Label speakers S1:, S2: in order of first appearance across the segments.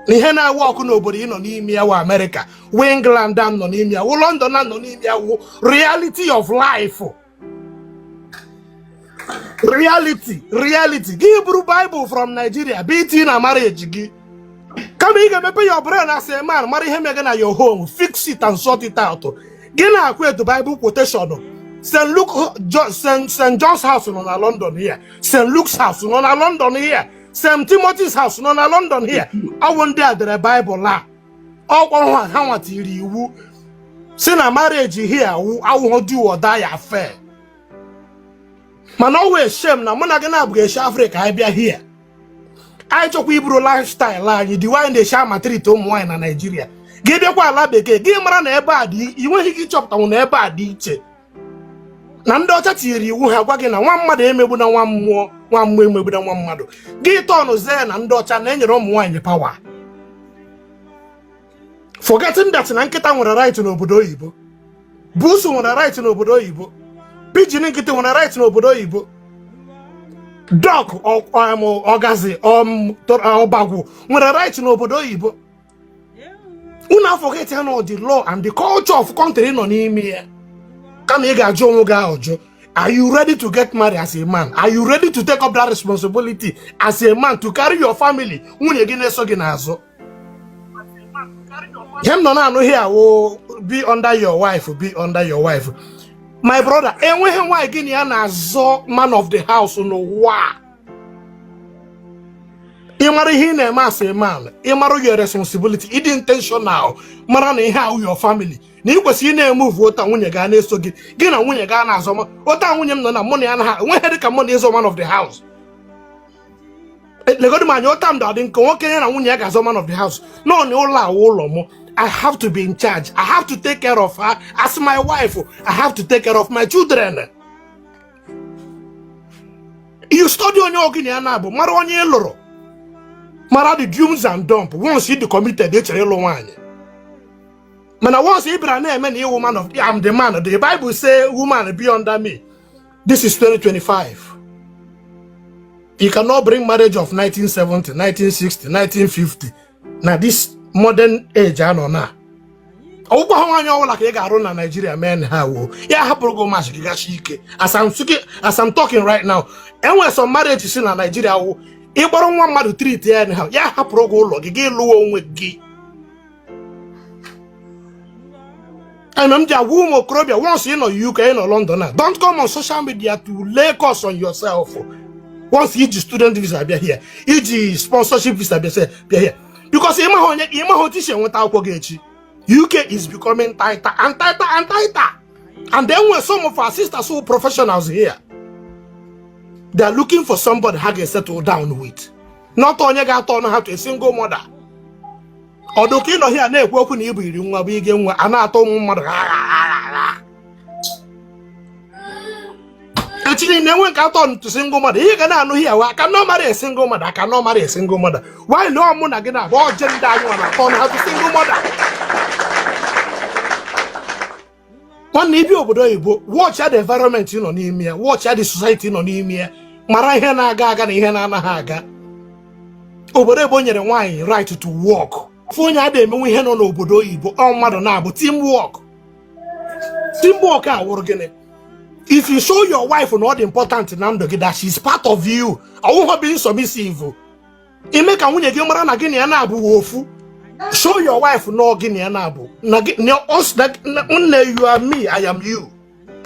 S1: Ihe na work n'obodo ị nọ n'ime ya wa America, we England nọ n'ime ya, wo London nọ n'ime ya, wo reality of life. Reality. Give Bible from Nigeria, beat in a marriage. Come here, pay your brain as a man, marry him again at your home, fix it and sort it out. Gina acquire the Bible quotation. St. Luke, St. John's house on a London here, St. Luke's house on a London here, St. Timothy's house on a London here. I won't dare the Bible la. Oh, how much you send a marriage here, I won't do or die affair. Man, always shame na mona gana buge Africa I be here. I talk Hebrew lifestyle and you divine the shama treat to wine in Nigeria. Give you kwa la beke, give mara na ebadi, you want he chop down na ebadi che. Nando tiri wu ha gwa na one mmadụ emegbu na one mmụọ, one mmụọ emegbu na one mmadụ. Gi turn ze na ndocha na enyere ụmụ nwanyị power. Forgetting that na nkịta nwere right n'obodo oyibo. Busu nwere right n'obodo oyibo. Pidgin nkịta nwere right n'obodo oyibo. Dog ogazi ọbagwu nwere right n'obodo oyibo. Una forget the law and the culture of country nọ n'ime ya. Kama ị ga-ajụ onwe gị ajụ. Are you ready to get married as a man? Are you ready to take up that responsibility as a man to carry your family? Nwunye gị na-eso gị n'azụ. Him no na here will be under your wife, be under your wife. My brother, enweghị nwaanyị gị na ya na-azọ man of the house n'ụwa. Ị mara ihe ị na-eme as a man, ị mara your responsibility, ịdị intentional, mara na ihe ahụ your family. Na ị kwesịrị na-emove ụta nwunye ga na-eso gị, gị na nwunye ga na-azọ ma ụta nwunye m nọ na mụ na ya na nweghị dị ka mụ na ịzọ man of the house. Legodi m anya ụta m dị nke nwoke ya na nwunye ya ga-azọ man of the house. No, na ụlọ awụ ụlọ mụ. I have to be in charge. I have to take care of her as my wife. I have to take care of my children. You study on your Guinea Nabo, Maroni Loro. Mara the dooms and dump. Once you committed, it's a little one. Man, I once Abraham and a woman of I'm the man. The Bible say woman be under me. This is 2025. You cannot bring marriage of 1970, 1960, 1950. Now this modern age ano na ogbo ha anya ola ka ị ga-arụ na Nigeria men ha wo ya hapụrụ go match gị gachi ike as I'm talking right now enwe some marriage si na Nigeria wo ịgboro nwa mmadụ treat ya ha ya hapụrụ go ụlọ gị gị lụọ onwe gị I'm just woman okorobịa once you know UK in London now don't come on social media to lay cost on yourself once you student visa be here you sponsorship visa be here. Because UK is becoming tighter and tighter and tighter. And then when some of our sisters who are professionals here, they are looking for somebody who can settle down with. Not only got on how to a single mother. Although you know here, they work in Ibu, we get one mother. Actually, no one got on to single mother. You cannot know here. I cannot marry a single mother. I cannot marry a single mother. Why no one again? About gender, you want to have a single mother. One need you watch the environment in on him. Watch the society in on him. Marahena Gaga, Hena Haga. Over there, wine right to walk. For ya, they we hen on Obodo Ibo, oh, Madonna, but teamwork. Teamwork, I work in it. If you show your wife not important that she's part of you, I won't be submissive. You make a winner Gimara Nagini Anabu wofu. Show your wife no Guinea Anabu. Us that you are me, I am you.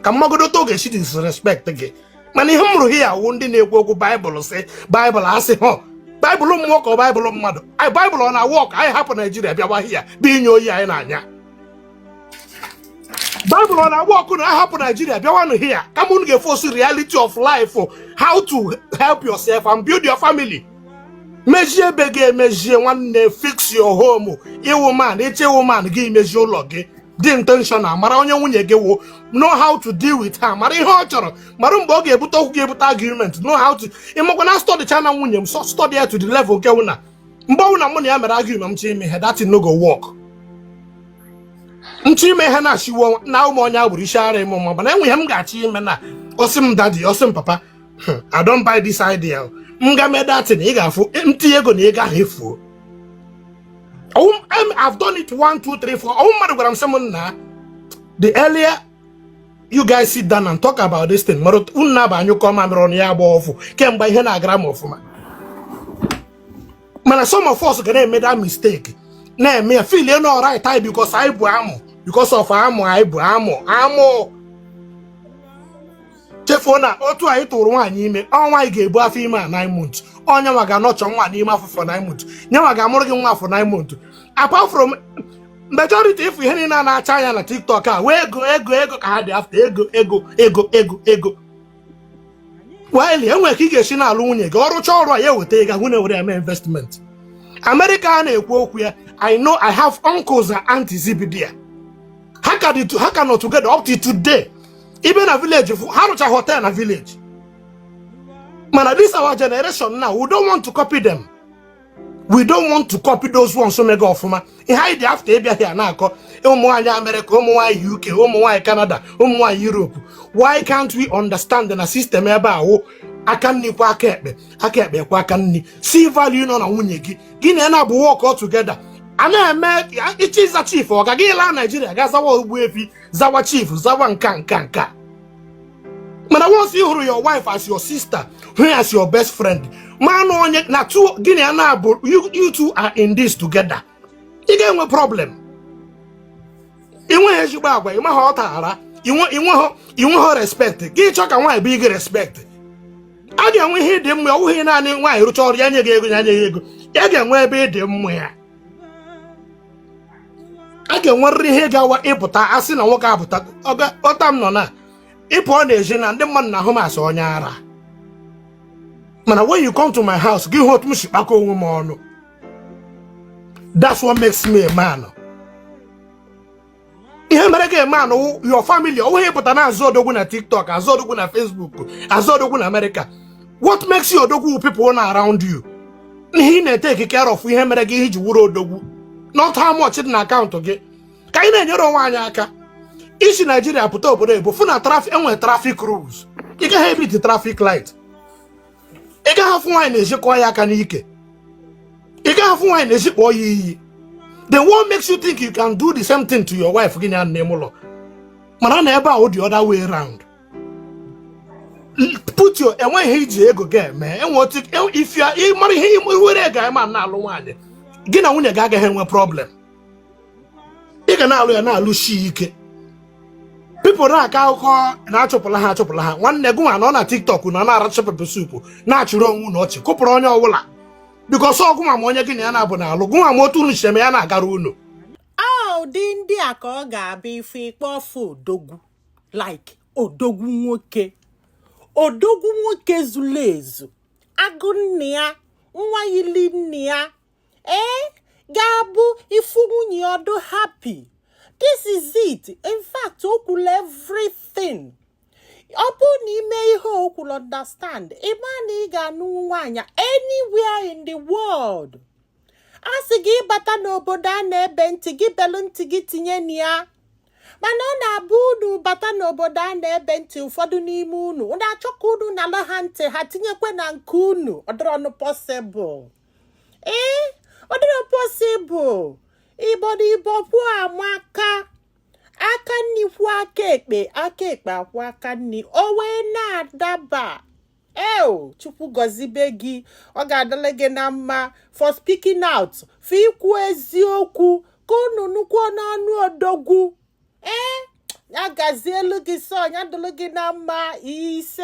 S1: Kamagodo toge she disrespect again. Mani humru here won't go Bible say Bible I say oh Bible walk or Bible mother. I Bible on a walk, I happen Nigeria be here, being your year and anya. Bible on a walk on happen Nigeria. If you want to hear, come on, get force reality of life for how to help yourself and build your family. Measure bege, measure one fix your home. A woman, it's a woman, give measure log. The intention, Maronia Wunye know how to deal with her. Marie Horcher, Marumbo gave but argument, know how to. Imogana study China William, so study her to the level Gawuna. Mbona money I'm argument, that no go walk. Nchime hana she won now monya burishare mama but then we haven't got him na awesome daddy awesome papa I don't buy this idea nga me that na ị ga-afụ empty ego na ị ga hefu I've done it 1, 2, 3, 4. Oh my God, I'm now. The earlier you guys sit down and talk about this thing, you come and run your ball. Can't buy a gram of man. Man, some of us gonna make that mistake. Nah, me feel you know right time because I amo. Because of amo. Chefona, otu I told one ime, oh my gay buff 9 months. On your waga not on one email for 9 months. Nyawaga morgan one for 9 months. Apart from majority, if we had in our China TikTok, where go, after ego. While you were kicking a loon, you go to Chora, you take a winner investment. American, I know I have uncles and aunties there. How can not together up to today? Even a village, how much a hotel in a village? Man, this is our generation now. We don't want to copy them. We don't want to copy those ones who make off. In hide after here now. America, UK, Canada, Europe. Why can't we understand the system about I can't see value on a wunyegi. Guinea and Abu walk all together. And I met it is a chief or Gagila Nigeria, Gazawa Wefi, Zawa Chief, Zawan Kanka. Man, I want you through your wife as your sister, who as your best friend. Man, on na two Guinea and Abu, you two are in this together. You get a problem. You want you back, you want her respect. Give Chuck and why big respect. I can we hear them over and why you told Yanyago. Yagan where be them where. I can worry here our epota as in a walk up what I'm not. Ipon Asian and the man Nahomas on Yara. Man, when you come to my house, give hot mushibako woman. That's what makes me a man. American man, your family, oh, hey, but I'm Zodogun TikTok, Zodogun Facebook, Zodogun America. What makes your dogu people around you? He take care of him and give you not how much in account to get. Kaina, you don't want Yaka. Is in Nigeria put up there, but for traffic and traffic rules. You can help it the traffic light. You can have wine as you call Yakanike. You can have wine as you call ye. Then what makes you think you can do the same thing to your wife? Man, I never hold the other way around. Put your and when he go get man, and what if you are marry him with a guy man now one. Get a winner gaga him a problem. You can now lose shike. People like alcohol and chopolaha. One nego on a TikTok with another chopper soup. Natural not copper on your walla. Because so come on, you're getting an abona, Luguma Motu Shemiana Garuno.
S2: Oh, dindi akoga be free for dogu. Like, odogu nwoke. Odogu nwoke zulezu. Agunia, nwayilinia. Gabu, ifunyi odo happy. This is it. In fact, okul everything. Upon ime ho could understand. Imani ga nuwanya anywhere in the world. Asigi bata no boda ne benti gi belun tigi tinye niya. Manona budu bata no boda ne benti ufodu ni munu. Una chokudu na lohante hatinye kwe na nkunu. Odro no possible. Odro possible. Ibodi ibopu amaka. Aka ni fwa kekpe akwa aka ni owe na daba. Chupu gozibegi ogadalege na mma for speaking out. Fi ikwu eziokwu kono nukwo na anu odogwu. Ya gazielu gi so nya dologe na mma ise.